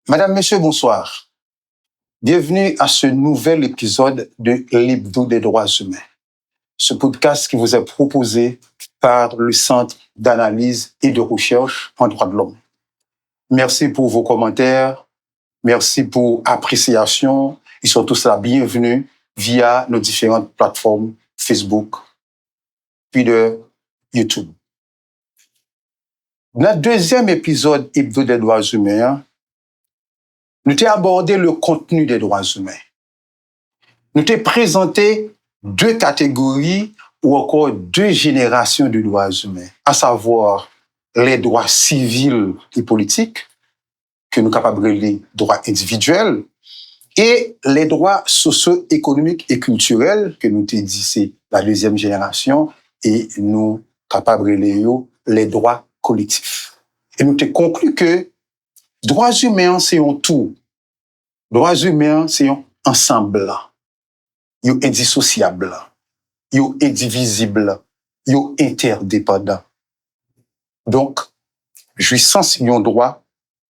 Madame, Monsieur, bonsoir. Bienvenue à ce nouvel épisode de l'Hebdo des droits humains. Ce podcast qui vous est proposé par le Centre d'analyse et de recherche en droits de l'homme. Merci pour vos commentaires, merci pour appréciation. Ils sont tous la bienvenue via nos différentes plateformes Facebook, puis de YouTube. Dans le deuxième épisode Hebdo des droits humains, nous t'ai abordé le contenu des droits humains. Nous t'ai présenté deux catégories ou encore deux générations de droits humains, à savoir les droits civils et politiques, que nous capables de les droits individuels, et les droits socio-économiques et culturels, que nous t'ai dit c'est la deuxième génération, et nous capables de les droits collectifs. Et nous t'ai conclu que droits humains, c'est un tout. Droits humains, c'est un ensemble. Ils sont indissociables. Ils sont indivisibles. Ils sont interdépendants. Donc, jouissance et droit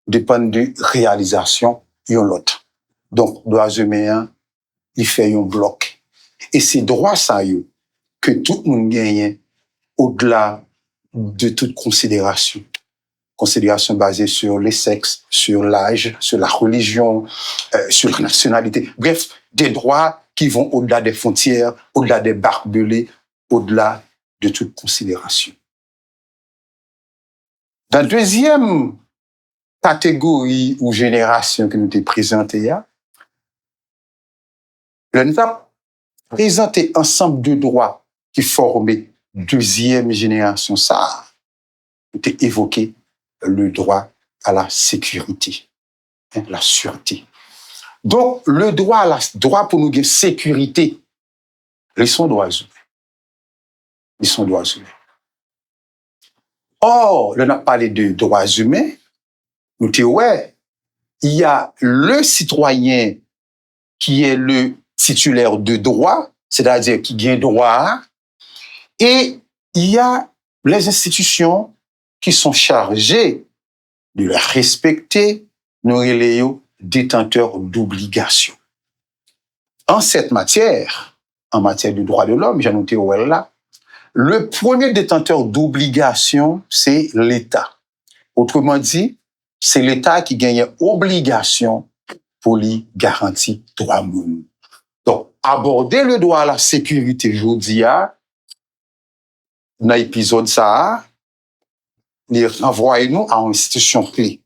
dépendent de réalisation et l'autre. Donc, droits humains, ils font un bloc. Et c'est droit ça que tout le monde gagne au-delà de toute considération. Considération basée sur les sexes, sur l'âge, sur la religion, sur la nationalité. Bref, des droits qui vont au-delà des frontières, au-delà des barbelés, au-delà de toute considération. Dans la deuxième catégorie ou génération que nous t'ai présentée, nous avons présenté un ensemble de droits qui formaient deuxième génération. Ça, nous t'ai évoqué le droit à la sécurité, la sûreté. Donc, le droit pour nous de sécurité, ils sont droits humains. Ils sont droits humains. Or, on a parlé de droits humains, nous disons, ouais, il y a le citoyen qui est le titulaire de droit, c'est-à-dire qui gagne droit, et il y a les institutions qui sont chargés de la respecter, nous les détenteurs d'obligations. En cette matière, en matière du droit de l'homme, j'ai noté là, le premier détenteur d'obligations, c'est l'État. Autrement dit, c'est l'État qui gagne obligation pour lui garantir droit monde. Donc, aborder le droit à la sécurité, je dis, dans l'épisode ça, il renvoie nous à une institution clé,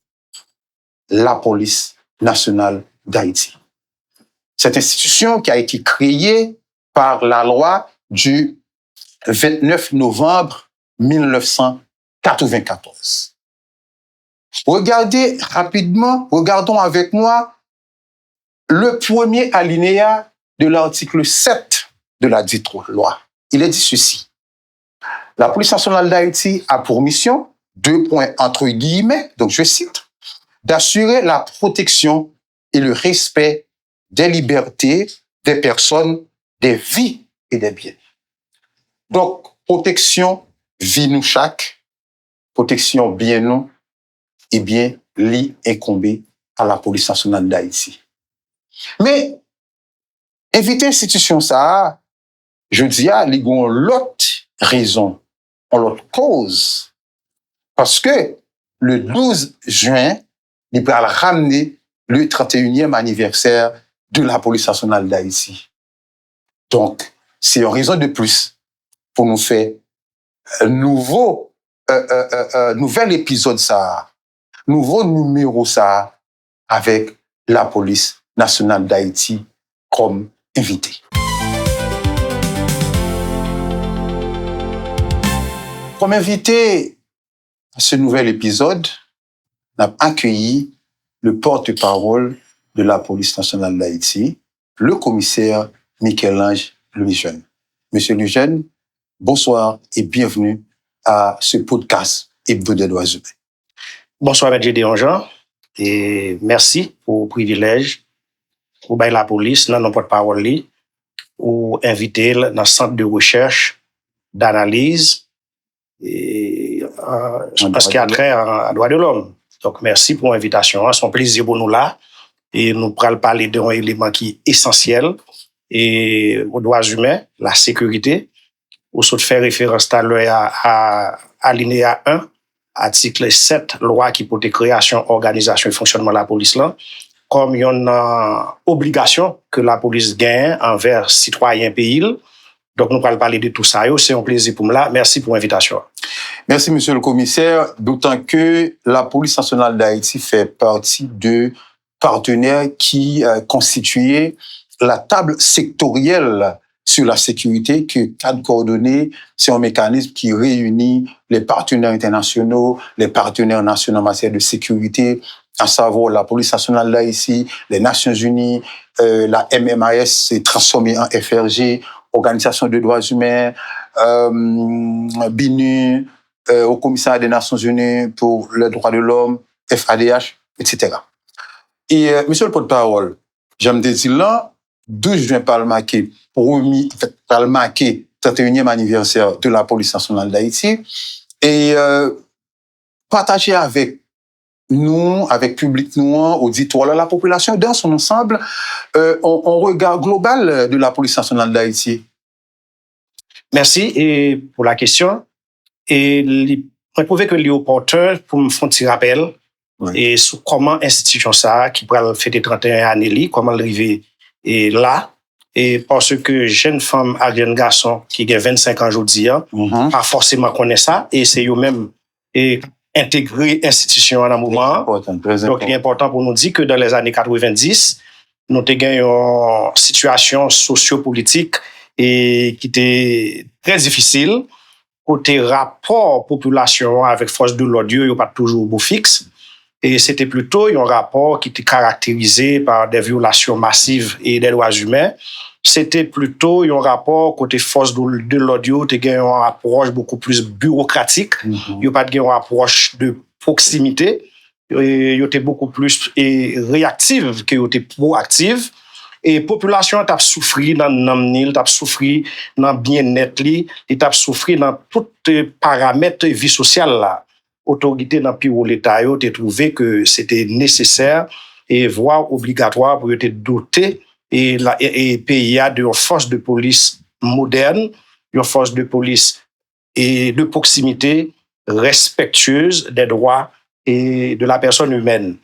la police nationale d'Haïti. Cette institution qui a été créée par la loi du 29 novembre 1994. Regardons avec moi le premier alinéa de l'article 7 de la dite loi. Il est dit ceci. La police nationale d'Haïti a pour mission, entre guillemets, donc je cite, d'assurer la protection et le respect des libertés des personnes, des vies et des biens. Donc, protection, vie nous chaque, protection bien nous, et bien, li incombé à la police nationale d'Haïti. Mais, éviter institution ça, je dis, il y a l'autre raison, l'autre cause. Parce que le 12 juin, il va ramener le 31e anniversaire de la police nationale d'Haïti. Donc, c'est une raison de plus pour nous faire un nouvel épisode ça, nouveau numéro ça, avec la police nationale d'Haïti comme invité. Comme invité à ce nouvel épisode, on a accueilli le porte-parole de la police nationale d'Haïti, le commissaire Michel-Ange Louis-Jeune. Monsieur Louis-Jeune, bonsoir et bienvenue à ce podcast Hebdo des droits humains. Bonsoir, M. Gédéon Jean, et merci pour le privilège pour la police, dans notre porte-parole, ou inviter dans le centre de recherche, d'analyse, et ce qui a trait à droit de l'homme. Donc, merci pour l'invitation. C'est un plaisir pour nous là. Et nous pourrons parler d'un élément qui est essentiel et aux droits humains, la sécurité. Ou se faire référence à l'heure à alinéa 1, article 7, loi qui porte création, organisation et fonctionnement de la police là, comme il y a une obligation que la police gagne envers citoyens pays. Donc, nous allons parler de tout ça. C'est un plaisir pour moi. Merci pour l'invitation. Merci, monsieur le commissaire. D'autant que la police nationale d'Haïti fait partie de partenaires qui constituaient la table sectorielle sur la sécurité, que cadre coordonné, c'est un mécanisme qui réunit les partenaires internationaux, les partenaires nationaux en matière de sécurité, à savoir la police nationale d'Haïti, les Nations Unies, la MMAS s'est transformée en FRG, Organisation des droits humains, BINU, au commissariat des Nations Unies pour les droits de l'homme, FADH, etc. Et monsieur le porte-parole, j'aime dire là, 12 juin par le marqué 31e anniversaire de la police nationale d'Haïti, et partager avec nous, avec public nous, auditoire, la population dans son ensemble, un regard global de la police nationale d'Haïti. Merci et pour la question. Et je trouve que c'est opportun pour me faire un petit rappel et sur comment l'institution ça, qui pourrait fêter 31 années, comment l'arriver est là. Et parce que jeune femme et jeune garçon qui a 25 ans aujourd'hui, pas forcément connaît ça, et c'est eux-mêmes intégrer l'institution en un moment. Donc, il est important pour nous dire que dans les années 90, nous avons eu une situation sociopolitique et qui était très difficile. Côté rapport population avec force de l'ordre, il n'y a pas toujours beau fixe. Et c'était plutôt un rapport qui était caractérisé par des violations massives et des droits humains. C'était plutôt un rapport côté force de l'audio, tu as une approche beaucoup plus bureaucratique, il n'y a pas une approche de proximité, il était beaucoup plus réactive que proactive. Et la population a souffert dans l'amnil, a souffert dans le bien-être, a souffert dans tous les paramètres de vie sociale. Là. Autorité dans l'État a trouvé que c'était nécessaire et voire obligatoire pour être doté et pays a de force de police moderne, une force de police et de proximité respectueuse des droits et de la personne humaine.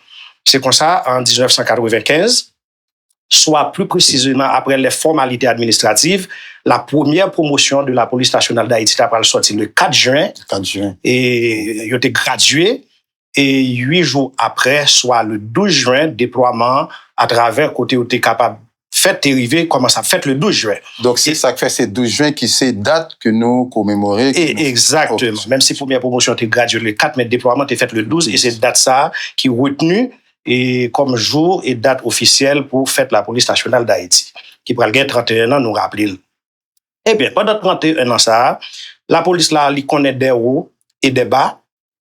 C'est comme ça, en 1995, soit plus précisément après les formalités administratives, la première promotion de la police nationale d'Haïti a sorti le 4 juin. Et il a été gradué. Et 8 jours après, soit le 12 juin, déploiement à travers côté où tu es capable fête arrivée, commence à fête le 12 juin. Donc, c'est ça qui fait c'est 12 juin qui c'est date que nous commémorons. Exactement. Même si la première promotion était graduée le 4, mais le déploiement était fait le 12, et c'est date ça qui est retenue et comme jour et date officielle pour fête la police nationale d'Haïti, qui prend le 31 ans, nous rappelle. Eh bien, pendant 31 ans, ça, la police là, elle connaît des hauts et des bas,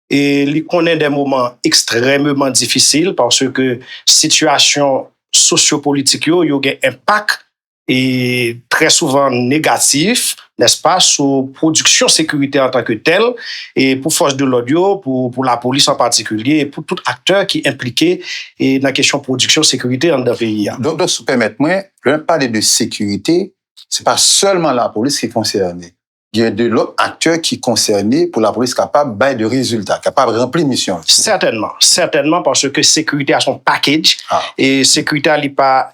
et elle connaît des moments extrêmement difficiles parce que situation sociopolitique, il y a un impact et très souvent négatif, n'est-ce pas, sur production sécurité en tant que telle, et pour force de l'audio, pour la police en particulier, et pour tout acteur qui est impliqué dans la question de production sécurité dans le pays. Donc, si vous permettez-moi, je parler de sécurité, c'est pas seulement la police qui est concernée. Il y a de l'autre acteurs qui sont concernés pour la police capable de résultats, capable de remplir mission. Certainement, parce que sécurité a son package. Et sécurité,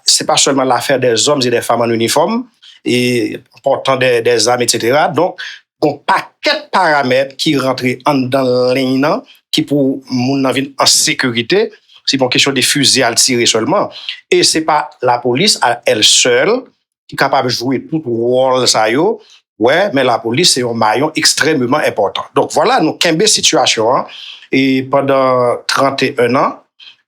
c'est pas seulement l'affaire des hommes et des femmes en uniforme, et portant des armes, etc. Donc, un paquet de paramètres qui rentrent dans ligne, qui pour mon avis en sécurité, c'est pas une question de fusils à tirer seulement. Et c'est pas la police à elle seule qui est capable de jouer tout le rôle ça yo. Ouais, mais la police, c'est un maillon extrêmement important. Donc voilà, nous avons une situation, et pendant 31 ans,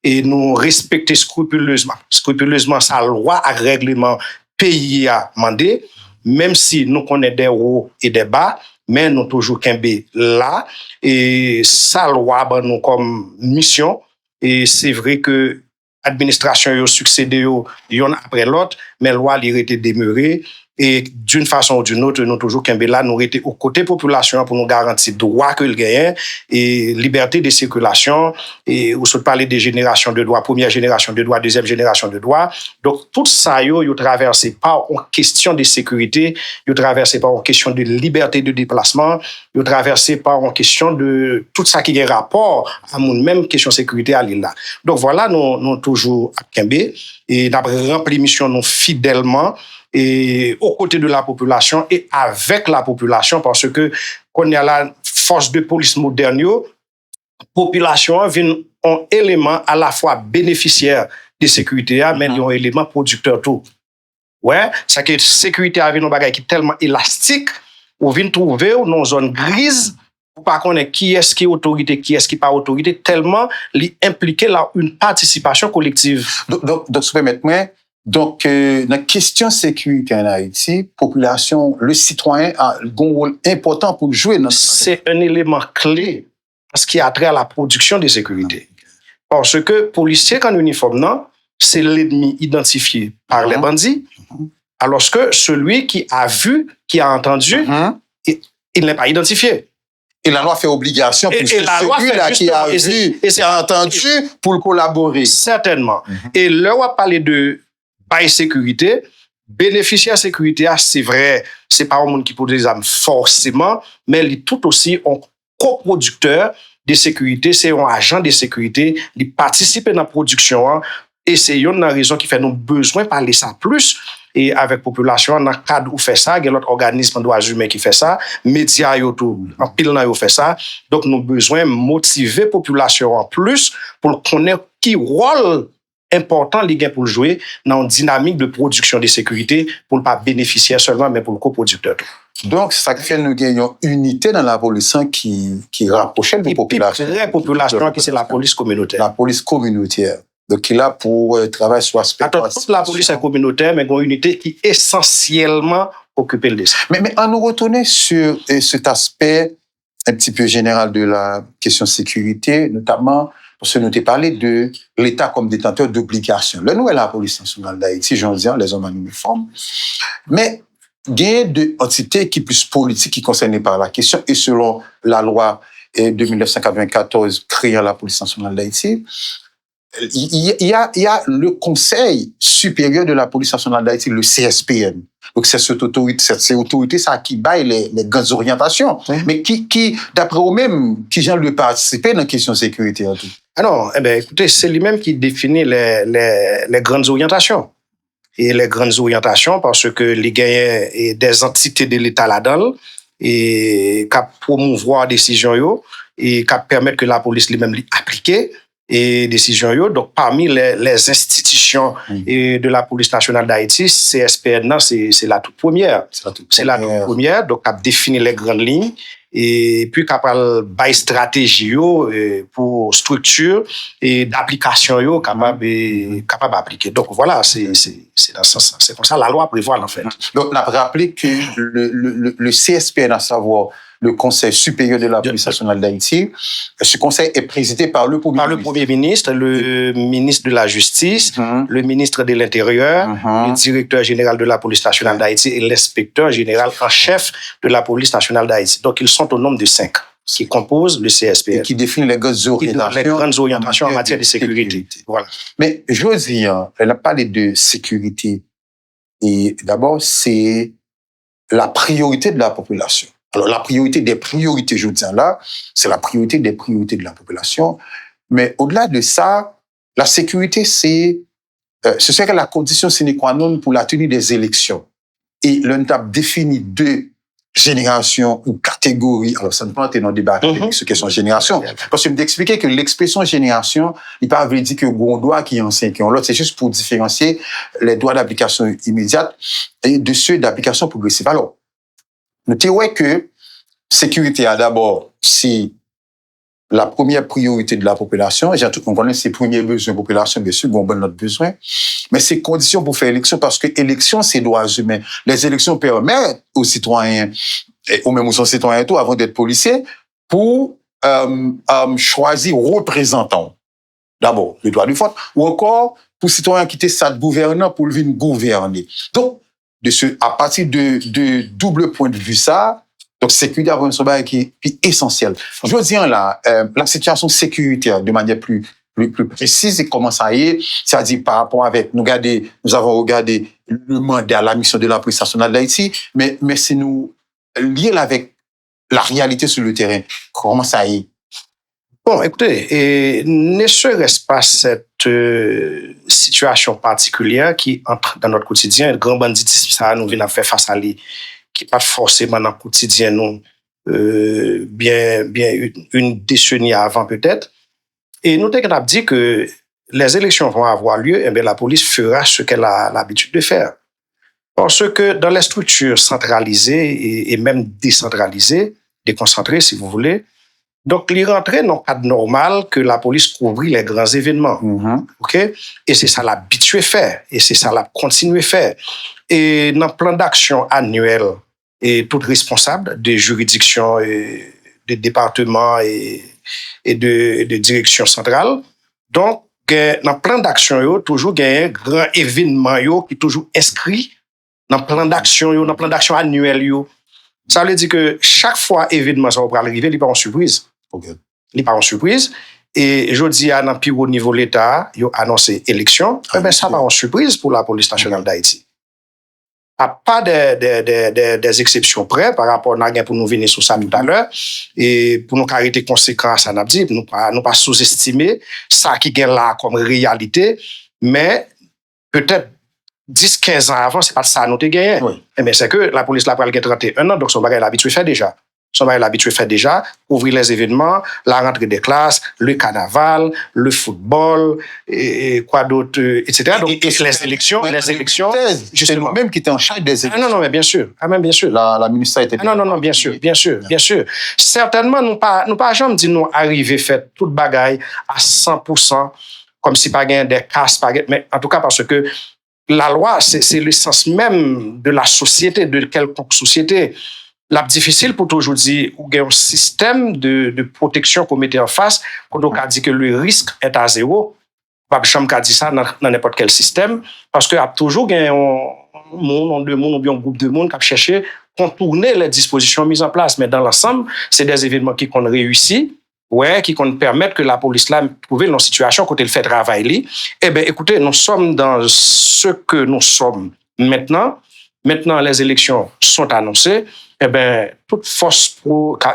et nous respectons scrupuleusement sa loi et règlement pays a demandé, même si nous connaissons des hauts et des bas, mais nous toujours Kembe là, et sa loi, nous comme mission, et c'est vrai que l'administration a succédé y'en après l'autre, mais la loi a été demeurée, et d'une façon ou d'une autre, nous toujours qu'un là, nous étions aux côtés de la population pour nous garantir droit que le gagne et liberté de circulation et ou se parler des générations de droits, première génération de droits, deuxième génération de droits. Donc, tout ça, yo traversé par une question de sécurité, yo traversé par une question de liberté de déplacement, yo traversé par une question de tout ça qui est rapport à mon même question de sécurité à l'île là. Donc, voilà, nous toujours à Kembe et nous avons rempli mission nous fidèlement et aux côtés de la population et avec la population parce que quand il y a la force de police moderne, population vient un élément à la fois bénéficiaire de sécurité, mais il y a un élément producteur tout. Ouais, c'est que sécurité avec un bagage qui est tellement élastique, on vient trouver dans une zone grise, pour pas connaître qui est-ce qui est autorité, qui est-ce qui n'est pas autorité, tellement impliquer là une participation collective. Donc, je peux mettre moi. Donc, dans la question sécurité en Haïti, population, le citoyen a un rôle important pour jouer. C'est un élément clé parce qu'il a trait à la production de sécurité. Parce que policier en uniforme, non, c'est l'ennemi identifié par les bandits, alors que celui qui a vu, qui a entendu, il n'est pas identifié. Et la loi fait obligation pour celui-là qui a vu et qui a entendu pour collaborer. Certainement. Et là, on va parler de bail sécurité. Bénéficiaire sécurité, c'est vrai, c'est pas un monde qui produit des armes forcément, mais il est tout aussi un coproducteur de sécurité, c'est un agent de sécurité, il participe dans la production, et c'est une raison qui fait nous besoin de parler ça plus. Et avec la population, dans le cadre où fait ça, il y a l'autre organisme de droits humains qui fait ça, médias tout, en pile dans fait ça. Donc, nous avons besoin de motiver la population en plus pour connaître qui rôle important les gains pour jouer dans une dynamique de production de sécurité pour ne pas bénéficier seulement, mais pour le coproducteur. Donc, ça fait nous gagnons unité dans la police qui rapproche la population. La population qui c'est la police communautaire. La police communautaire. Donc, il est là pour travailler sur l'aspect. Toute la police est communautaire, mais il y a une unité qui est essentiellement occupée de ça. Mais on nous retourne sur cet aspect un petit peu général de la question sécurité, notamment parce que nous avons parlé de l'État comme détenteur d'obligations. Là, nous, la police nationale d'Haïti, j'en dis, les hommes en uniforme. Mais il y a des entités qui sont plus politiques qui concernées par la question, et selon la loi de 1994 créant la police nationale d'Haïti, il y a le Conseil supérieur de la police nationale d'Haïti, le CSPN. Donc, c'est cette autorité, ça, qui baille les grandes orientations. Mais qui, d'après eux-mêmes, qui vient de participer dans la question de sécurité en tout. Ah non, écoutez, c'est lui-même qui définit les grandes orientations. Et les grandes orientations, parce que les gagnants et des entités de l'État là-dedans, et qui promouvoir des décisions, et qui permettent que la police lui-même l'applique. Et décision. Donc, parmi les institutions de la police nationale d'Haïti, CSPN, c'est la toute première. C'est la toute première. Donc, a défini les grandes lignes et puis capable bail stratégie pour structure et d'application capable d'appliquer. Donc, voilà, c'est dans ce sens. C'est comme ça la loi prévoit, en fait. Donc, on a rappelé que le CSPN, à savoir le Conseil supérieur de la police nationale d'Haïti. Ce conseil est présidé par le Premier ministre, le ministre de la Justice, le ministre de l'Intérieur, le directeur général de la police nationale d'Haïti et l'inspecteur général en chef de la police nationale d'Haïti. Donc, ils sont au nombre de 5 qui composent le CSPN. Et qui définissent les grandes orientations en matière de sécurité. Voilà. Mais je veux dire, elle a parlé de sécurité. Et d'abord, c'est la priorité de la population. Alors, la priorité des priorités, je dis là, c'est la priorité des priorités de la population. Mais au-delà de ça, la sécurité, ce serait la condition sine qua non pour la tenue des élections. Et l'on a défini 2 générations ou catégories. Alors, ça ne peut pas être dans le débat avec ce qu'est son génération. Parce que je m'expliquer que l'expression génération, il ne veut pas dire que on doit qui est ancien, qui est l'autre. C'est juste pour différencier les droits d'application immédiate et de ceux d'application progressive. Alors, notez que sécurité a d'abord, c'est la première priorité de la population. On connaît ses premiers besoins de la population, bien sûr, on a notre besoin. Mais c'est condition pour faire élection parce que élection, c'est droits humains. Les élections permettent aux citoyens, ou même aux citoyens tout, avant d'être policiers, pour choisir représentants. D'abord, le droit du vote, ou encore pour citoyens quitter ça gouvernant pour venir gouverner. Donc, à partir de double point de vue ça, donc sécurité avant son bail qui est essentiel. Je veux dire là, la situation sécuritaire de manière plus précise et comment ça y est, c'est-à-dire par rapport avec nous avons regardé le mandat, la mission de la police nationale d'Haïti, mais c'est nous lié avec la réalité sur le terrain. Comment ça y est? Bon, écoutez, et ne serait-ce pas cette situation particulière qui entre dans notre quotidien, le grand banditisme, ça nous vient à faire face à lui, qui pas forcément dans le quotidien, non, bien une décennie avant peut-être. Et nous avons dit que les élections vont avoir lieu, et bien la police fera ce qu'elle a l'habitude de faire. Parce que dans les structures centralisées et même décentralisées, déconcentrées si vous voulez, donc il rentrait dans le cadre normal que la police couvrit les grands événements. OK? Et c'est ça l'habitude fait, et c'est ça la continue faire. Et dans le plan d'action annuel, et tout responsable des juridictions, et des départements et de direction centrale. Donc, dans le plan d'action, toujours un grand événement qui est toujours inscrit dans le plan d'action annuel. Ça veut dire que chaque fois événement ça va arriver, il n'est pas en surprise. Okay. Il n'est pas en surprise. Et je dis à plus haut niveau de l'État, il a annoncé élection. Ça va en surprise pour la police nationale d'Haïti. À pas des exceptions près par rapport à pour nous venir sur ça tout à l'heure et pour nous arrêter conséquences à Nabdi, pour nous pas sous-estimer ça qui est là comme réalité, mais peut-être 10-15 ans avant, c'est pas ça nous te gagné. Oui. Mais c'est que la police là pral 31 ans, donc son bagage l'habitude fait déjà. Son bagage l'habitude fait déjà, ouvrir les événements, la rentrée des classes, le carnaval, le football, et quoi d'autre, etc. Donc, les élections, c'est nous-mêmes qui étions en charge des élections. Non, mais bien sûr. Bien sûr. La ministre était. Non, bien sûr. Certainement, nous pas jamais dit nous arriver faire toute bagaille à 100%, comme si pas gain des casses, mais en tout cas parce que la loi, c'est l'essence même de la société, de quelconque société. La difficile pour toujours dire ou un système de protection qu'on mettait en face, qu'on a dit que le risque est à zéro. Pas jamais qu'à dire ça dans n'importe quel système, parce qu'il y a toujours un monde, ou bien un groupe de monde qui a cherché contourner les dispositions mises en place. Mais dans l'ensemble, c'est des événements qui qu'on réussit, qui qu'on permettent que la police là trouve une situation quand elle fait travail. Eh bien, écoutez, nous sommes dans ce que nous sommes maintenant. Maintenant, les élections sont annoncées. Eh bien, toute force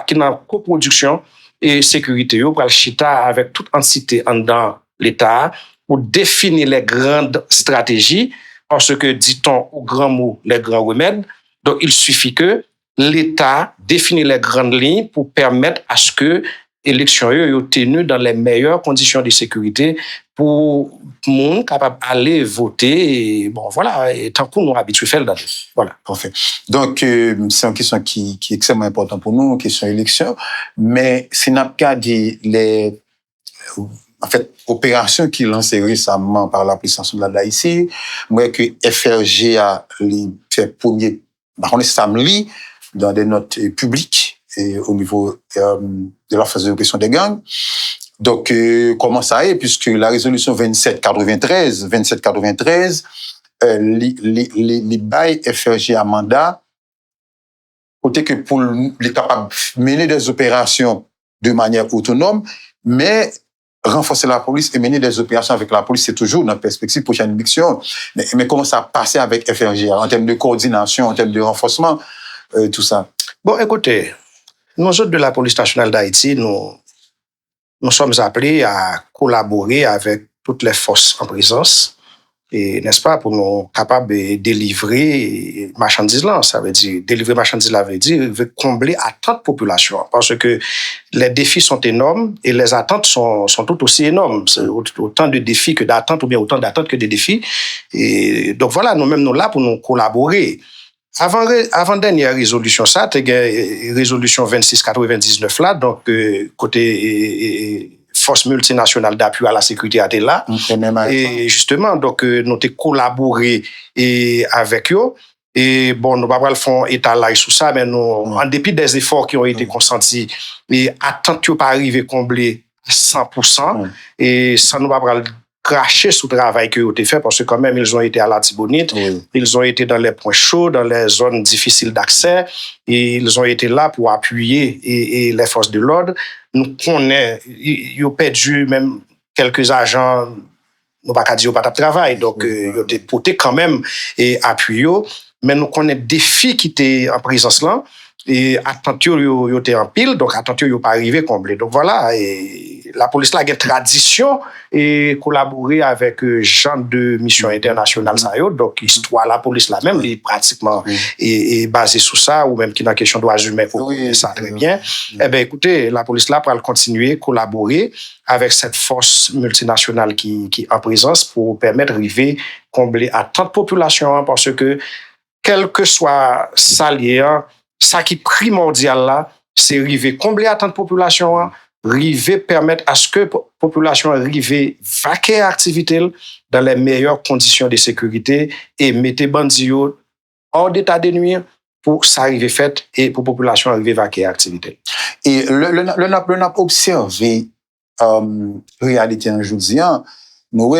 qui est en coproduction et sécurité, pour le chita avec toute entité dans l'État pour définir les grandes stratégies, parce que, dit-on au grand mot, les grands remèdes. Donc, il suffit que l'État définisse les grandes lignes pour permettre à ce que l'élection soit tenue dans les meilleures conditions de sécurité pour monde capable d'aller voter. Et bon, voilà, et tant qu'on nous habitue à faire là. Voilà. Parfait. Donc, c'est une question qui est extrêmement importante pour nous, une question d'élection. Mais c'est n'a pas dit les opérations qui lancées récemment par la police nationale d'Haïti, moi que FRG a fait premier, on est samedi dans des notes publiques et au niveau de la phase de répression des gangs. Donc, comment ça est, puisque la résolution 2793, les bails FRG à mandat, côté que pour les capables de mener des opérations de manière autonome, mais renforcer la police et mener des opérations avec la police, c'est toujours dans la perspective prochaine élection. Mais comment ça passer avec FRG en termes de coordination, en termes de renforcement, tout ça? Bon, écoutez, nous autres de la police nationale d'Haïti, nous sommes appelés à collaborer avec toutes les forces en présence, et n'est-ce pas, pour nous capables de délivrer marchandises là. Ça veut dire, délivrer marchandises là veut dire combler attentes population, parce que les défis sont énormes et les attentes sont tout aussi énormes. C'est autant de défis que d'attentes, ou bien autant d'attentes que de défis. Et donc voilà, nous-mêmes, nous là pour nous collaborer. Avant dernière résolution, ça, c'est résolution 2699 là, donc côté force multinationale d'appui à la sécurité a été là. Et justement, donc nous avons collaboré avec eux. Et bon, nous ne pouvons pas le faire étaler sur ça, mais nous, en dépit des efforts qui ont été consentis, et attente que pas arriver combler à 100%, et ça nous va cracher sous le travail qu'ils ont fait parce que quand même, ils ont été à la Tibonite, ils ont été dans les points chauds, dans les zones difficiles d'accès, et ils ont été là pour appuyer et les forces de l'ordre. Nous connaissons, ils ont perdu même quelques agents, nous pas dire pas de travail, donc ils ont été portés quand même et appuyés, mais nous connaissons des défis qui étaient en présence là. Et attention, yo était en pile, donc attention, yo pas arrivé comblé. Donc voilà, et la police là a une tradition et collaborer avec gens de mission internationale ça yo. Donc histoire la police là même est pratiquement est basée sur ça ou même qui dans question droits humains ça très bien. Eh ben écoutez, la police là pour continuer collaborer avec cette force multinationale qui en présence pour permettre d'arriver combler à tant de population parce que quel que soit salier ça qui est primordial là, c'est arriver combler à tant de population, arriver permettre à ce que la population arrive vaquer activité dans les meilleures conditions de sécurité et mettre bandits hors d'état de nuire pour ça arriver fait et pour la population arriver vaquer activité. Et le n'a observé réalité en aujourd'hui, nous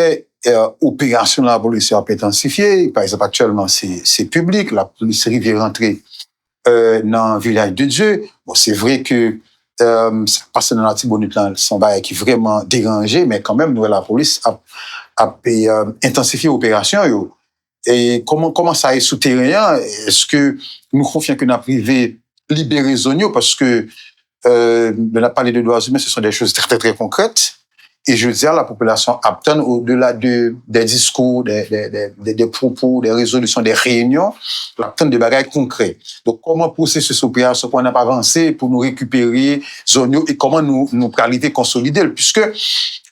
opération de la police a intensifié, par exemple actuellement c'est public, la police arrive rentrer dans le village de Dieu. Bon, c'est vrai que ça passe dans la Tibonite, son bail qui est vraiment dérangé, mais quand même, nous, la police a intensifié l'opération. Et comment ça est souterrain? Est-ce que nous confions que nous avons privé libérer zone parce que on a parlé de droits humains, ce sont des choses très, très, très concrètes. Et je veux dire, la population attend au-delà des discours, des propos, des résolutions, des réunions, l'attend des bagages concrets. Donc, comment processus opération qu'on n'a pas avancé pour nous récupérer zone et comment nous qualité consolider, puisque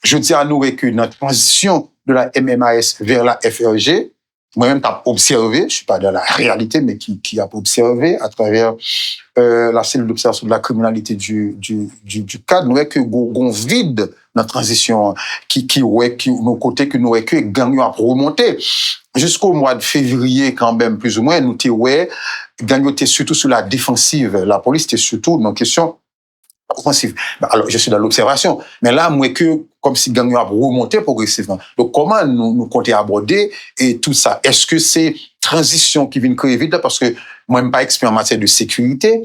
je dis à nous que notre transition de la MMAS vers la FRG, moi-même, t'as observé, je suis pas dans la réalité, mais qui a observé à travers la cellule d'observation de la criminalité du cadre, nous que gon vide dans la transition qui nos côtés que nous que gang a remonté jusqu'au mois de février quand même plus ou moins nous gang était surtout sur la défensive, la police était surtout dans question offensive. Alors, je suis dans l'observation. Mais là, moi, comme si gang a remonté progressivement. Donc, comment nous comptons aborder et tout ça? Est-ce que c'est transition qui vient créer vite? Parce que moi, je ne suis pas expert en matière de sécurité,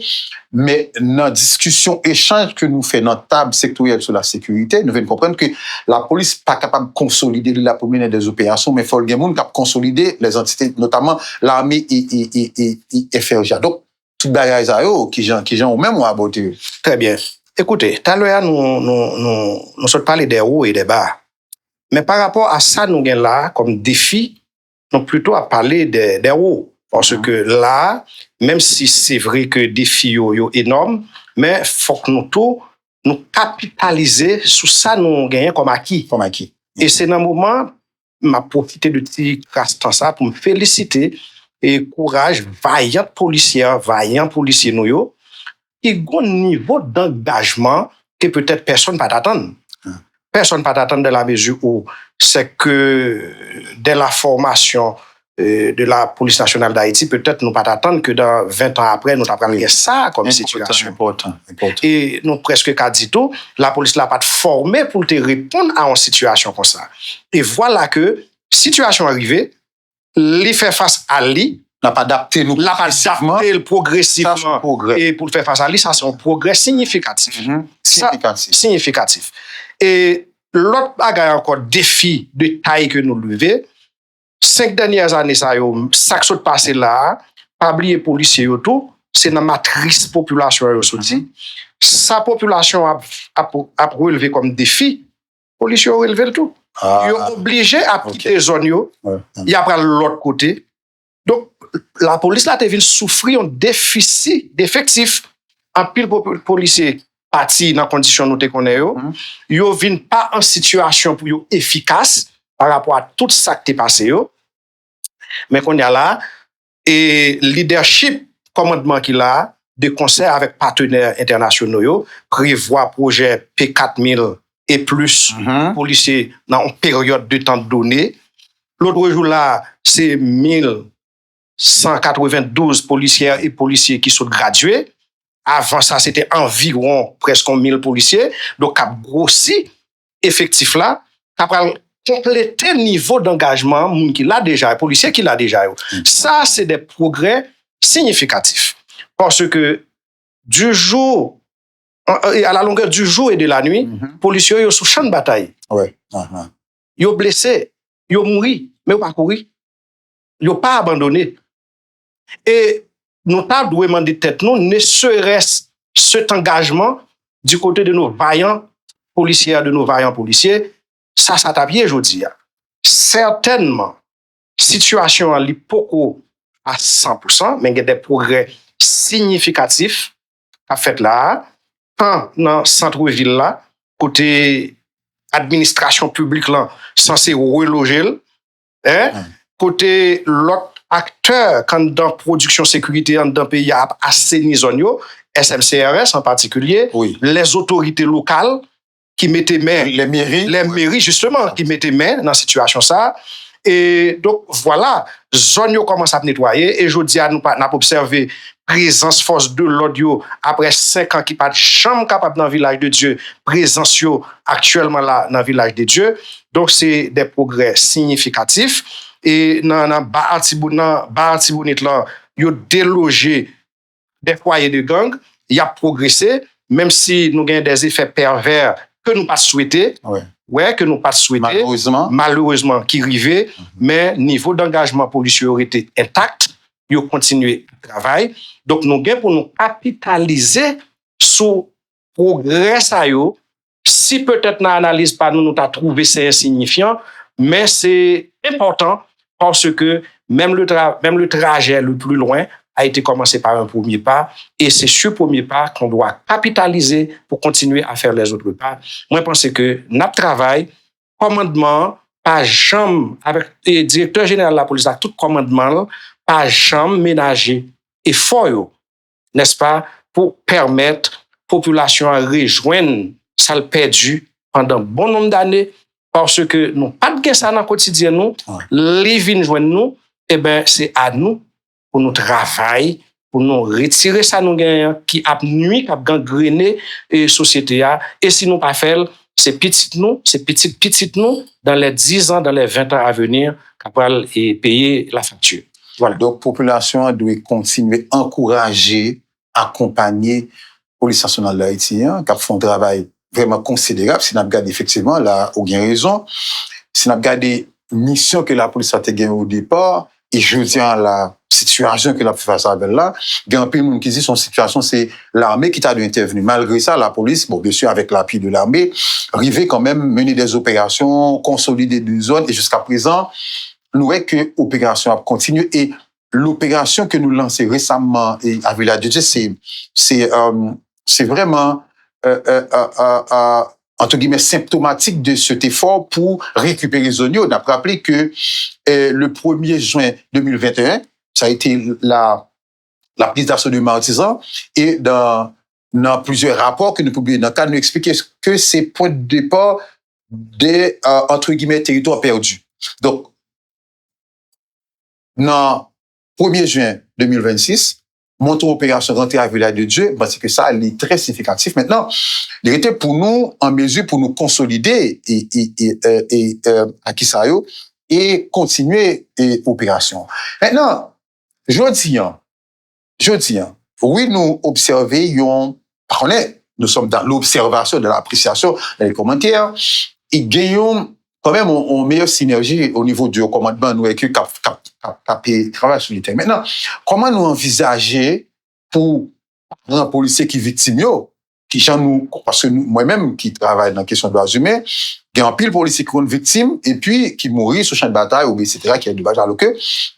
mais dans la discussion, échange que nous faisons dans la table sectorielle sur la sécurité, nous venons comprendre que la police n'est pas capable de consolider la première des opérations, mais il faut le monde capable de consolider les entités, notamment l'armée et FRJ. Donc, tout bagage ça qui gens au même ou aborder. Très bien. Écoutez, tout à l'heure nous sommes parlé des hauts et des bas. Mais par rapport à ça nous gagnons là comme défi, nous plutôt à parler des hauts parce que là, même si c'est vrai que défi yo énorme, mais faut que nous capitaliser sur ça nous gagnons comme acquis. Et c'est dans le moment m'a profité de petit instant ça pour me féliciter et courage vaillant policier nous yo qui ont un niveau d'engagement que peut-être personne pas t'attendre. Personne pas t'attendre dans la mesure où c'est que dès la formation de la police nationale d'Haïti, peut-être nous pas t'attendre que dans 20 ans après nous t'apprendre ça comme situation important. Et nous presque qu'a dit tout, la police l'a pas formée pour te répondre à une situation comme ça. Et voilà que situation arrivée, les faire face à lui, n'a pas adapté nous progressivement et pour faire face à lui, ça c'est un progrès significatif. Significatif. Et l'autre bagage encore défi de taille que nous levons, 5 dernières années ça qui s'est passé là, pas oublier policiers tout, c'est dans matrice population aussi. Sa population a relevé comme défi, policiers ont relevé le tout. Ils sont obligés à quitter zone yo, y a prendre l'autre côté. Donc la police là devient souffrir un déficit d'effectifs en pile policiers parti dans condition nous te connaît yo viennent pas en situation pour yo efficace par rapport à tout ça qui t'est passé yo. Mais qu'on y a là et leadership commandement qu'il a de concert avec partenaires internationaux yo prévoit projet P4000 et plus policiers dans une période de temps donné. L'autre jour là, c'est 1192 policières et policiers qui sont gradués. Avant ça, c'était environ presque 1000 policiers. Donc, a grossi effectif là, compléter niveau d'engagement moun qui l'a déjà, policier qui l'a déjà. Ça, c'est des progrès significatifs. Parce que du jour, à la longueur du jour et de la nuit, policiers sont sous champ de bataille. Ouais. Ils sont blessés, ils sont morts, mais ils pas courir. Ils n'ont pas abandonné. Et nous devons demander tête nous, ne serait-ce cet engagement du côté de nos vaillants policiers, ça t'a bien, je dis. Certainement, situation est pas à 100%, mais il y a des progrès significatifs à fait là, tant dans le centre-ville là, côté administration publique là, censé reloger, côté l'autre acteur, quand dans production sécurité dans le pays a assaini zone, SMCRS en particulier, les autorités locales qui mettaient main, les mairies justement, qui mettaient main dans la situation ça. Et donc voilà, zone commence à nettoyer et je dis à nous pas observé présence force de l'audio après 5 ans qui pas de chambre capable dans le village de Dieu, présence actuellement là dans le village de Dieu. Donc c'est des progrès significatifs. Et dans Bar-Tibonite là, ils ont délogé des foyers de gang, il a progressé, même si nous avons des effets pervers que nous pas souhaité, que nous pas souhaité, malheureusement qui arrivait, mais niveau d'engagement policier aurait été intact, ils ont continué le travail. Donc nous avons pour nous capitaliser sur progrès ça yo. Si peut-être dans l'analyse pas nous t'a trouvé c'est insignifiant, mais c'est important parce que même le trajet le plus loin a été commencé par un premier pas et c'est ce premier pas qu'on doit capitaliser pour continuer à faire les autres pas. Moi, je pense que notre travail, commandement, pas jamais, avec le directeur général de la police, tout commandement, pas jamais ménager effort, n'est-ce pas, pour permettre la population à rejoindre ça le perdu pendant bon nombre d'années. Parce que nous pas de ça dans le quotidien, nous, les vignes joignent nous, eh ben, c'est à nous pour nous travailler, pour nous retirer ça nous gagnons qui a nuit, qui a gangréné la société. Et si nous pas faire, c'est petit nous, dans les 10 ans, dans les 20 ans à venir, capable et payer la facture. Voilà. Donc, la population doit continuer à encourager, accompagner la police nationale d'Haïti, qui font un travail vraiment considérable. Si nous regardons effectivement, là, on a raison. Si nous regardons les missions que la police a gagnées au départ, et je tiens à la situation que la fait face à elle là, il y a un peu de monde qui dit son situation, c'est l'armée qui t'a dû intervenir. Malgré ça, la police, bon, bien sûr, avec l'appui de l'armée, arrivait quand même mener des opérations, consolider des zones, et jusqu'à présent, nous voyons que l'opération a continué, et l'opération que nous lançons récemment à Village de Dieu, c'est vraiment, entre guillemets, symptomatique de cet effort pour récupérer les zones. On a rappelé que le 1er juin 2021, ça a été la prise d'assaut de Martisan, et dans plusieurs rapports que nous publions dans le cadre, nous expliquons que c'est point de départ des, entre guillemets, territoires perdus. Donc, dans 1er juin 2026, montre opération rentrée à Village de Dieu, parce que ça est très significatif. Maintenant, il était pour nous en mesure pour nous consolider à Kisayo et continuer l'opération. Maintenant, je dis, oui, nous observons, nous sommes dans l'observation, de l'appréciation, dans les commentaires, et gagnons quand même une meilleure synergie au niveau du commandement, nous, avec qui travaille sur le terrain. Maintenant, comment nous envisager pour un policier qui est victime, parce que moi-même qui travaille dans la question de droits humains, il y a un pile policier qui est victime et puis qui mourit sur le champ de bataille, ou etc., qui est du bataille, alors que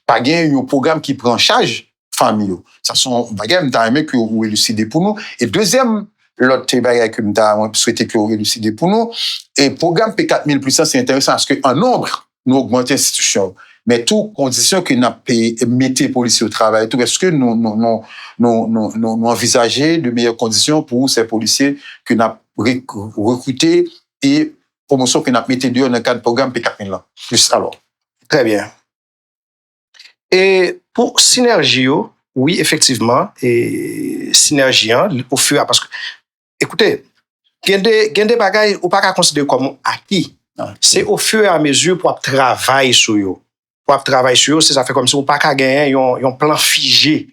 pas un programme qui prend en charge famille. Ça sont bagages que vous élucidez pour nous. Et deuxième, l'autre bagage que nous souhaité que vous élucidez pour nous, et programme P4000 plus ça, c'est intéressant parce qu'en nombre, nous augmentons l'institution. Mais tout condition que nous mettez les policiers au travail, tout, est-ce que nous envisageons de meilleures conditions pour ces policiers que nous recrutés et promotion que nous mettez dans le cadre du programme P4000 là? Plus alors. Très bien. Et pour synergie, oui, effectivement, et synergie, au fur et à mesure, parce que, écoutez, il y a des bagages ou pas qu'à considérer comme acquis C'est au fur et à mesure pour travailler sur eux. Pour travailler sur eux, ça fait comme si on pas qu'à gagner un plan figé.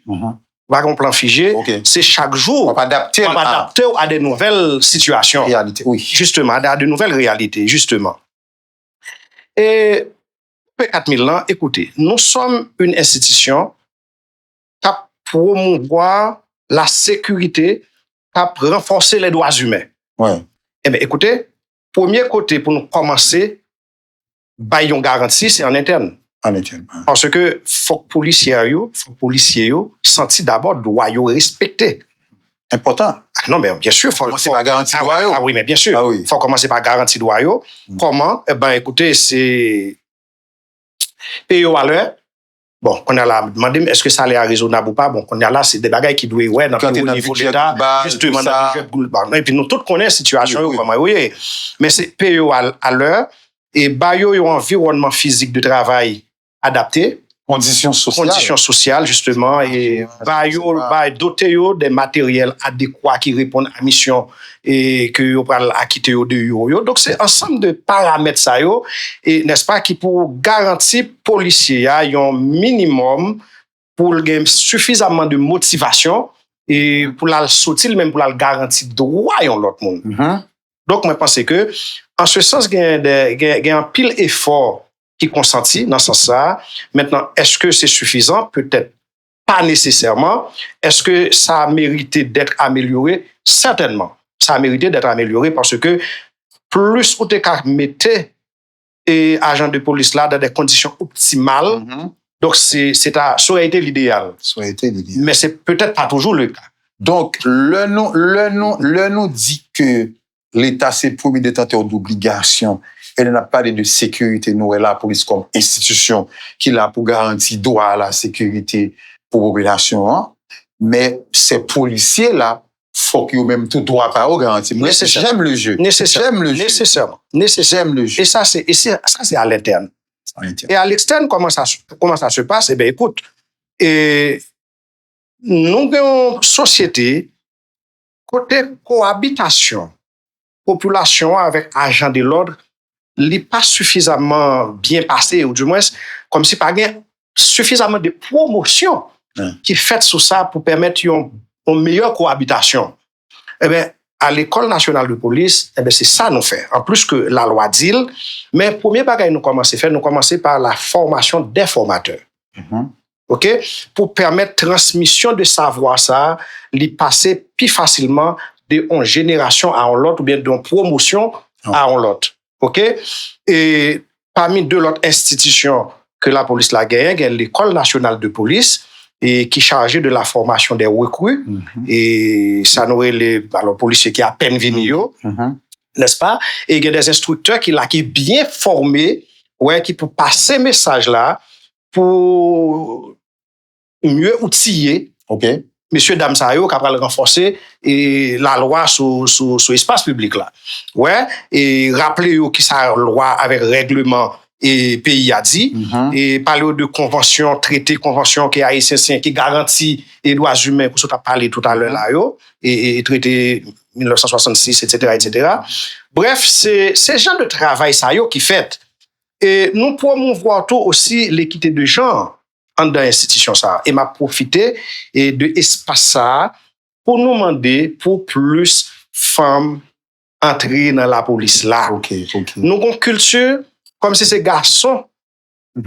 Pas un plan figé, c'est chaque jour. On va adapter à des nouvelles situations. Réalité, oui. Justement, à de nouvelles réalités, justement. Et, 4000 ans, écoutez, nous sommes une institution qui promouvoir la sécurité, qui renforcer les droits humains. Ouais. Eh bien, écoutez, premier côté pour nous commencer, une garantie, c'est en interne. En interne. Parce que faut que policiers sentent d'abord droit respecter. Important. Non, mais bien sûr, faut commencer par garantir droit. Ah oui, mais bien sûr. Oui. Faut commencer par garantir droit. Comment? Eh ben, écoutez, c'est payer à l'heure. Bon, on a là, demandé est-ce que ça est raisonnable ou pas. Bon, on a là, c'est des bagages qui doivent, dans le niveau de l'État, justement, dans le budget. Et puis nous tous connaissons la situation, oui. Mais c'est payer à l'heure et bailler un environnement physique de travail adapté. Conditions sociales, justement, et doter des matériels adéquats qui répondent à la mission et que vous pouvez acquitter de yo. Donc, c'est ensemble de paramètres ça yo, et n'est-ce pas, qui pour garantir policiers un minimum pour gagner suffisamment de motivation et pour la sortir même pour la garantir droit à l'autre monde. Donc, moi, je pense que, en ce sens, il y a un pile effort qui consentit dans ce sens-là. Maintenant, est-ce que c'est suffisant? Peut-être pas nécessairement. Est-ce que ça a mérité d'être amélioré? Certainement. Ça a mérité d'être amélioré parce que plus vous mettez les agents de police là dans des conditions optimales, donc ça aurait été l'idéal. Mais c'est peut-être pas toujours le cas. Donc, le nom dit que l'État, c'est le premier détenteur d'obligation. Elle n'a pas parlé de sécurité. Nous, elle a la police comme institution qui est là pour garantir droit à la sécurité pour la population. Mais ces policiers-là, faut qu'ils aient même tout droit à garantir. J'aime le jeu. Nécessairement. J'aime le jeu. Et ça, c'est à l'interne. Et à l'externe, comment ça se passe? Eh bien, écoute, nous avons une société, côté cohabitation, population avec agents de l'ordre, n'est pas suffisamment bien passé, ou du moins, comme si pas suffisamment de promotion qui fait sur ça pour permettre une meilleure cohabitation. Eh bien, à l'École nationale de police, eh bien, c'est ça nous fait. En plus que la loi dit, mais premier bagage nous commençons par la formation des formateurs. OK? Pour permettre transmission de savoir ça, les passer plus facilement d'une génération à l'autre ou bien d'une promotion à l'autre. OK? Et parmi deux autres institutions que la police l'a gagné, il y a l'École nationale de police et qui est chargée de la formation des recrues. Et ça nous est les policiers qui à peine venus, n'est-ce pas? Et il y a des instructeurs qui sont bien formés, qui peuvent passer ce message-là pour mieux outiller. OK. Messieurs, dames, ça y est, qui va renforcer la loi sur l'espace public là. Et rappeler qui sa loi avec règlement et pays a dit, et parler de convention, traité, convention qui est haïtien, qui garantit les droits humains, pour ce qu'on a parlé tout à l'heure là, et traité 1966, etc. Bref, c'est ce genre de travail ça y est qui fait. Et nous promouvons aussi l'équité de genre dans l'institution ça. Et m'a profité de l'espace ça pour nous demander pour plus femmes entrer dans la police là. Nous avons une culture comme si c'est garçon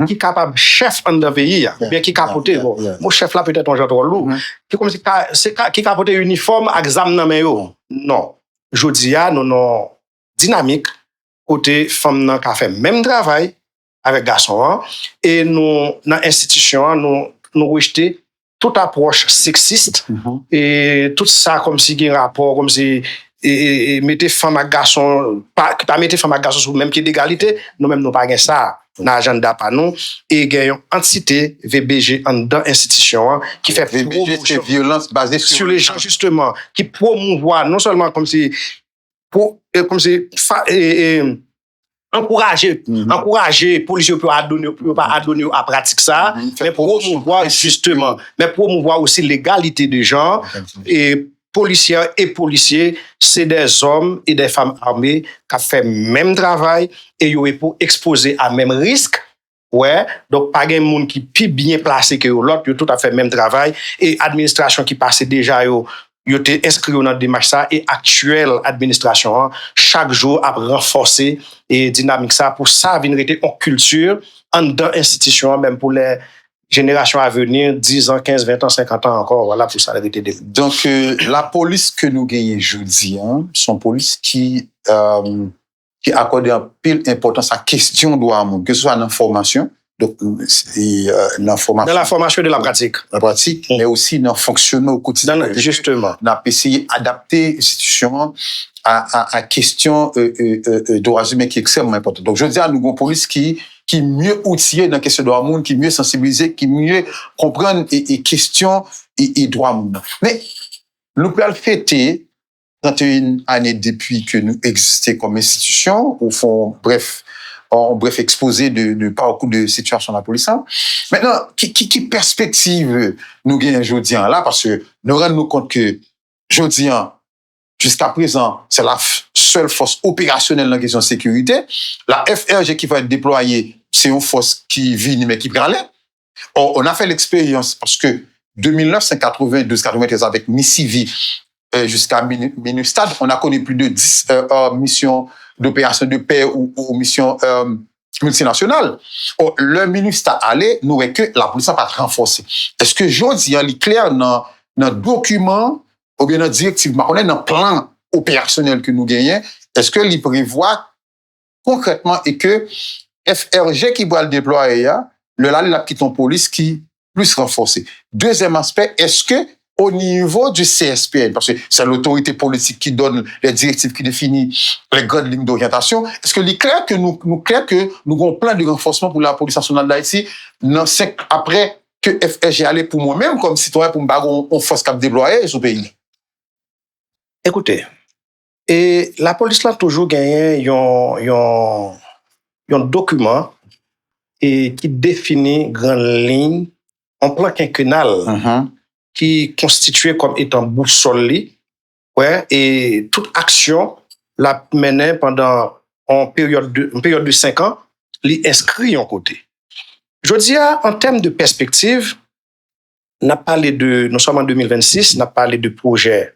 qui est capable chef en dans pays, bien qui capoter mon chef là peut-être un genre trop lourd, qui comme si qui capoter uniforme examen dans main yo. Non, jodi a nous non dynamique côté femme nan ka fait même travail avec garçon et nous dans institution nous rejeter toute approche sexiste et tout ça comme si il y a un rapport comme si et mettez femme à garçon pas mettre femme à garçon sur même pied d'égalité nous même nous pas gain ça dans agenda pas nous et gagne entité VBG en dans institution qui fait VBG c'est violence basée sur les gens justement qui promouvoir non seulement comme si encourager policiers pour pas adonner à pratique ça mais promouvoir justement mais promouvoir aussi l'égalité des gens et policières et policiers, c'est des hommes et des femmes armés qui ont fait même travail et ils ont pour exposer à même risque. Ouais, donc pas de monde qui plus bien placé que l'autre, ils tout à fait même travail et administration qui passait déjà yo étaient inscrits dans la démarche ça et actuelle administration chaque jour a renforcé et dynamique ça pour ça venir être en culture en dans institution même pour les générations à venir 10 ans 15 20 ans 50 ans encore voilà pour ça l'arrêté de donc la police que nous gagnons aujourd'hui sont police qui accorde un pile importance à question droit à monde que ce soit dans formation donc l'information dans la formation de la pratique mais aussi dans fonctionnement au quotidien justement on a essayé d'adapter l'institution à question droits humains qui est extrêmement important donc je dis à nous une police qui mieux outillé dans la question de droits monde qui mieux sensibilisé qui mieux comprendre et question et droits monde mais nous pouvons fêter 31 années depuis que nous existons comme institution, au fond, bref exposé de parcours de situation de la police. Maintenant, qui perspective nous gagnons aujourd'hui là, parce que nous rendons compte que aujourd'hui, jusqu'à présent, c'est la seule force opérationnelle dans la question de sécurité. La FRG qui va être déployée, c'est une force qui vit, mais qui prend l'air. Or, on a fait l'expérience parce que 1992-93 avec Missivi, jusqu'à MINUSTAD, on a connu plus de 10 missions d'opération de paix ou missions multinationales. Le MINUSTAD allait, nous voyons que la police n'a pas renforcé. Est-ce que aujourd'hui, il est clair dans le document ou bien dans la directive, on est dans le plan opérationnel que nous gagnons, est-ce que il prévoit concrètement et que FRG qui va le déployer, la petite police qui plus renforcée. Deuxième aspect, est-ce que au niveau du CSPN, parce que c'est l'autorité politique qui donne les directives, qui définit les grandes lignes d'orientation, est-ce que est clair que nous avons un plan de renforcement pour la police nationale d'Haïti après que FRG allait pour moi-même comme citoyen pour me bagarrer en force cap déployer ce pays? Écoutez, et la police là toujours gagné un document et qui définit grande ligne en plan quinquennal. Qui constituait comme étant boussole, ouais, et toute action la menée pendant une période de 5 ans, l'inscrit en côté. Je dis, en termes de perspective, nous sommes en 2026, on a parlé de projet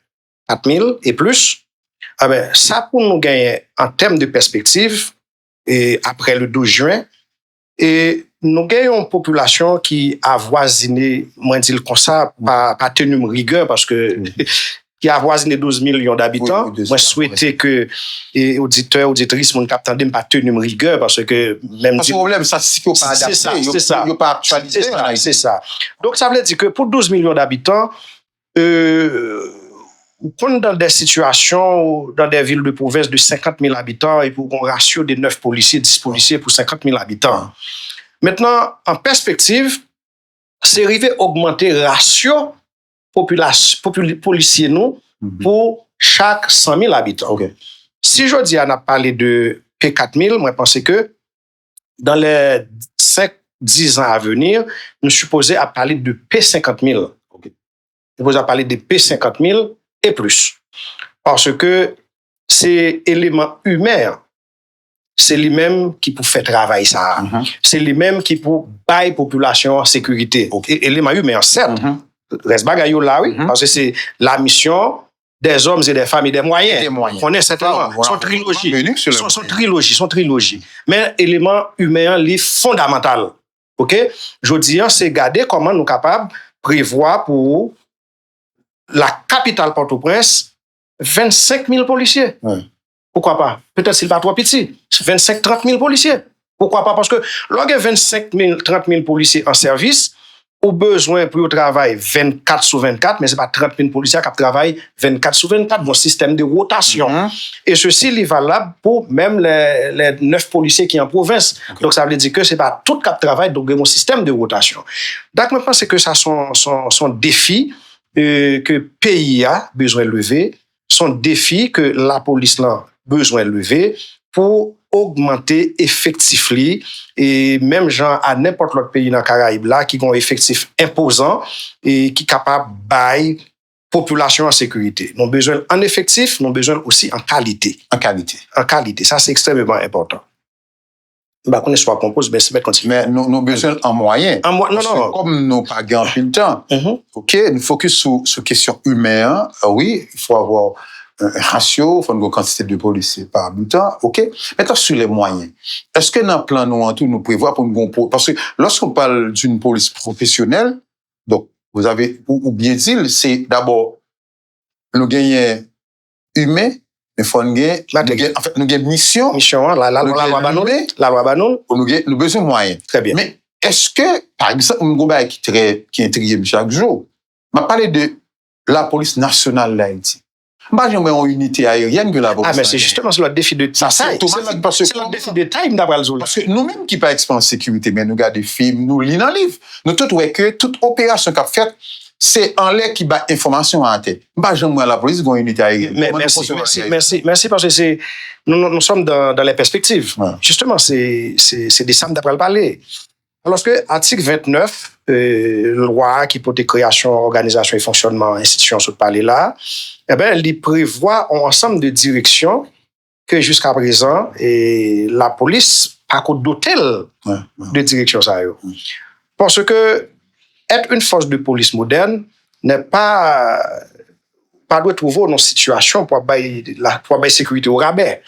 4000 et plus. Ah ben, ça pour nous gagner en termes de perspective, et après le 12 juin, et nous avons une population qui a voisiné, moi je dis comme ça, pas tenu rigueur parce que qui a voisiné 12 millions d'habitants. Moi, je souhaitais que les auditeurs, auditrices, mon capitaine, ne pas tenu rigueur parce que même. Parce que le problème, statistique, il pas adapté. C'est ça. Il pas actualisé. C'est ça. Donc, ça veut dire que pour 12 millions d'habitants, dans des situations, dans des villes de province de 50 000 habitants et pour un ratio de 9 policiers, 10 policiers pour 50 000 habitants. Maintenant, en perspective, c'est arrivé à augmenter le ratio policier nous pour chaque 100 000 habitants. Okay. Si je dis on a parlé de P4000, moi je pense que dans les 5-10 ans à venir, nous supposons à parler de P50 000. Okay. Nous supposons à parler de P50 000 et plus. Parce que c'est élément humain. C'est lui-même qui peut faire travail ça. C'est lui-même qui peut bailler population en sécurité. Okay. Élément humain, certes. Reste bagaille là, oui. Parce que c'est la mission des hommes et des femmes et des moyens. On est certainement. Son trilogie. Mais élément humain, est fondamental. OK? Je dis, c'est garder comment nous sommes capables de prévoir pour la capitale Port-au-Prince 25 000 policiers. Ouais. Pourquoi pas? Peut-être s'il va trop petit. 25-30 000 policiers. Pourquoi pas? Parce que lorsqu'il y a 25-30 000 policiers en service, au besoin pour le travail 24 sur 24, mais ce n'est pas 30 000 policiers qui travaillent 24 sur 24, bon système de rotation. Et ceci est valable pour même les 9 policiers qui sont en province. Okay. Donc ça veut dire que ce n'est pas tout qui travaille, donc il y a un système de rotation. Donc je pense que ça sont défis que le pays a besoin de lever, sont défis que la police a besoin de lever pour augmenter effectif et même genre à n'importe l'autre pays dans les Caraïbes là qui ont effectif imposant et qui capable bail population en sécurité. Nous avons besoin en effectif, nous avons besoin aussi en qualité. En qualité. En qualité, ça c'est extrêmement important. Bah, qu'on soit compose, ben c'est mettre continue. Mais nous avons besoin en moyens. Non, non. Comme nous pas gagné le temps, ok, nous focus sur question humaine. Oui, il faut avoir un ratio, il faut une quantité de policiers par habitant, ok. Maintenant sur les moyens, est-ce que dans le plan nous en tout nous prévoit pour une parce que lorsqu'on parle d'une police professionnelle, donc vous avez ou bien dit, c'est d'abord nous gagner humain. Mais faut nous avons mission. Mission, la loi Banon. Nous avons besoin de moyens. Très bien. Mais est-ce que, par exemple, qui intrigue chaque jour, m'a parlé de la police nationale d'Haïti. Moi, j'aimerais une unité aérienne que la police. Ah, mais c'est justement le défi de taille. C'est le défi de taille, d'après le Zola. Parce que nous-mêmes qui pas expérience en sécurité, mais nous regardons des films, nous lisons dans livre. Nous tout voyons que toute opération qu'a faite, c'est en l'air qui bat information en tête. Bah, j'aimerais la police une unité aérienne. Merci parce que nous sommes dans les perspectives. Ouais. Justement, c'est des sommes d'après le parler. Alors que article 29, loi qui porte création, organisation et fonctionnement institution sur le palais là, eh ben, elle prévoit un ensemble de directions que jusqu'à présent, la police a côté d'hôtel de direction ça. Parce que être une force de police moderne n'est pas doit trouver une situation pour bailler la sécurité au rabais.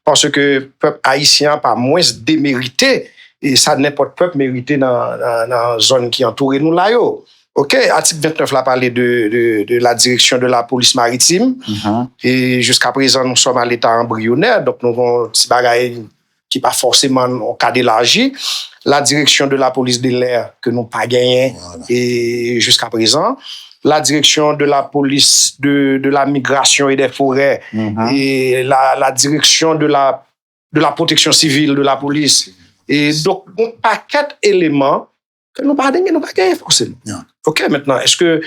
Parce que le peuple haïtien pas moins démérité et ça n'importe peuple mérité dans la zone qui entoure nous là yo. OK, article 29 là parlé de la direction de la police maritime et jusqu'à présent nous sommes à l'état embryonnaire donc nous avons petit bagaille qui pas forcément en cas d'élargi. La direction de la police de l'air que nous pas gagné et jusqu'à présent, la direction de la police de la migration et des forêts et la direction de la protection civile de la police et donc un paquet d'éléments que nous pas gagné forcément. OK, maintenant est-ce que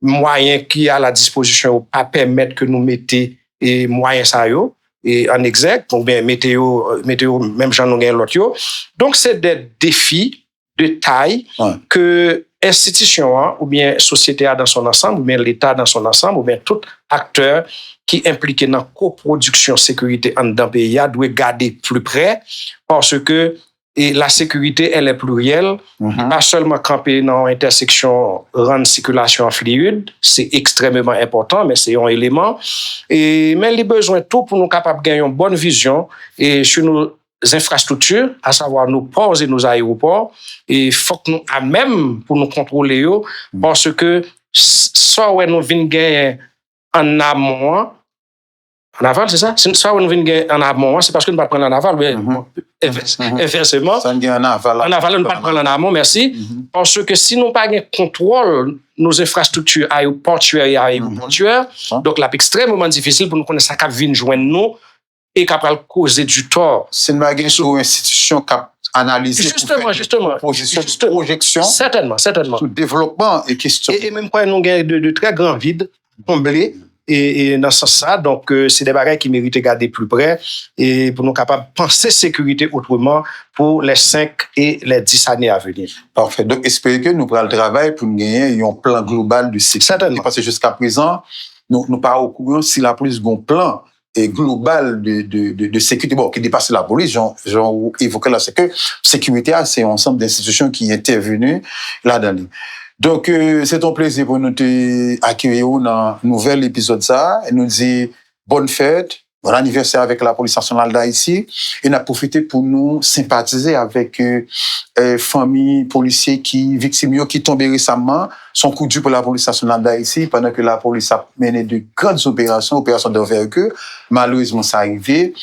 moyens qui à la disposition pas permettre que nous mettions et moyens ça yo et en exact, ou bien météo, même j'en ai l'autre. Donc, c'est des défis de taille que institution, ou bien société dans son ensemble, ou bien l'État dans son ensemble, ou bien tout acteur qui impliqué dans la coproduction sécurité en d'un pays doit garder plus près parce que et la sécurité, elle est plurielle. Pas seulement camper dans l'intersection rendre circulation fluide, c'est extrêmement important, mais c'est un élément. Mais les besoins tout pour nous capables de gagner une bonne vision et sur nos infrastructures, à savoir nos ports et nos aéroports, et faut que nous à même pour nous contrôler parce que soit où nous venons gagner en amont. En aval, c'est ça? Ça, on vient en amont, c'est parce que nous ne pouvons pas prendre en aval, mais inversement. Ça, on en aval. En aval, on ne peut pas prendre en amont, merci. Parce que si nous n'avons pas de contrôle nos infrastructures aéroportuaires et aéroportuaires, donc là, c'est extrêmement difficile pour nous connaître ça qui vient joindre nous et qui va causer du tort. C'est une baguette sur une institution qui a analysé. Justement. Projection. Certainement. Sur le développement et question. Et même quand nous avons de très grands vides comblés. Et dans ce sens-là, donc, c'est des barrières qui méritent de garder plus près et pour nous capables de penser sécurité autrement pour les 5 et les 10 années à venir. Parfait. Donc, espérez que nous prenons le travail pour nous gagner un plan global de sécurité. Certainement. Parce que jusqu'à présent, nous ne pas au courant si la police a un plan global de sécurité, bon, qui dépasse la police, genre évoqué là, c'est que sécurité, c'est un ensemble d'institutions qui est intervenu là-dedans. Donc, c'est un plaisir pour nous d'accueillir dans un nouvel épisode ça et nous dire bonne fête, bon anniversaire avec la police nationale d'Haïti et nous profiter pour nous sympathiser avec familles policiers qui victimes qui tombent récemment, sont coup dur pour la police nationale d'Haïti pendant que la police a mené de grandes opérations d'envergure. Malheureusement, ça arrivé.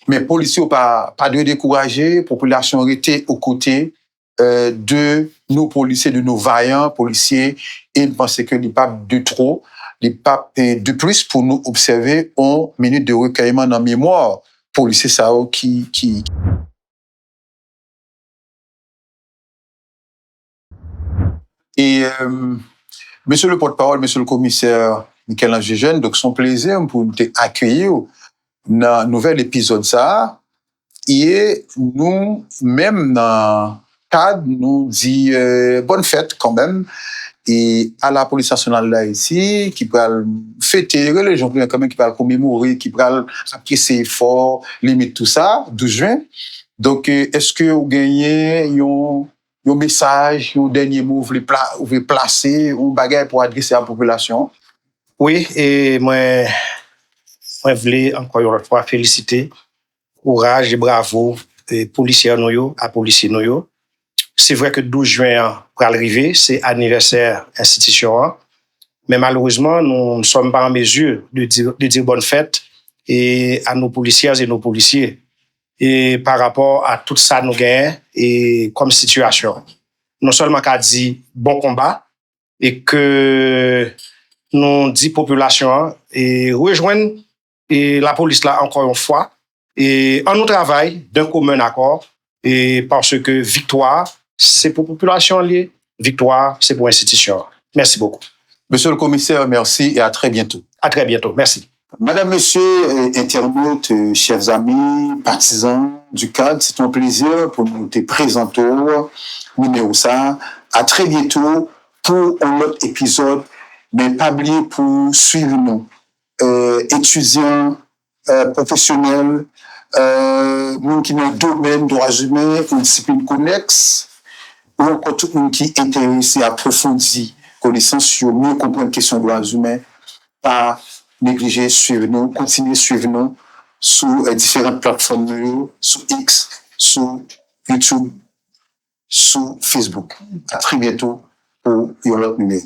Mais policiers pas de décourager, population était aux côtés de nos policiers, de nos vaillants policiers, et nous pensons que les papes de trop, les papes de plus pour nous observer en minute de recueillement dans la mémoire policiers ça qui et monsieur le porte-parole, monsieur le commissaire Michel-Ange Jeune, donc son plaisir pour nous accueillir dans un nouvel épisode ça et nous même dans cadre nous dit bonne fête quand même et à la police nationale d'Haïti, qui peut fêter les gens quand même, qui peut commémorer, qui peut apprécier fort, limite tout ça, 12 juin. Donc, est-ce que vous gagnez un message, un dernier mot, vous voulez placer, un bagage pour adresser à la population? Oui, et moi, je voulais encore une fois féliciter, courage et bravo, policiers nous, à policiers nous. C'est vrai que 12 juin pour arriver, c'est anniversaire institution, mais malheureusement, nous ne sommes pas en mesure de dire bonne fête et à nos policières et nos policiers. Et par rapport à tout ça, nous gagnons et comme situation. Non seulement qu'à dire bon combat et que nous dit population et rejoindre et la police là encore une fois et en nous travail d'un commun accord et parce que victoire c'est pour population liée, victoire c'est pour institution. Merci beaucoup. Monsieur le commissaire, merci et à très bientôt. À très bientôt. Merci. Madame, Monsieur, internautes, chers amis, partisans du cadre, c'est un plaisir pour nous te présenter numéro ça. À très bientôt pour un autre épisode, mais pas oublier pour suivre nous, étudiants, professionnels, nous qui dans le domaine droits humains, une discipline connexe, ou encore tout le monde qui est intéressé à approfondir connaissance sur mieux comprendre la question des droits humains, pas négliger, suivre nous, continuer à suivre nous sur différentes plateformes, sur X, sur YouTube, sur Facebook. À très bientôt pour un autre numéro.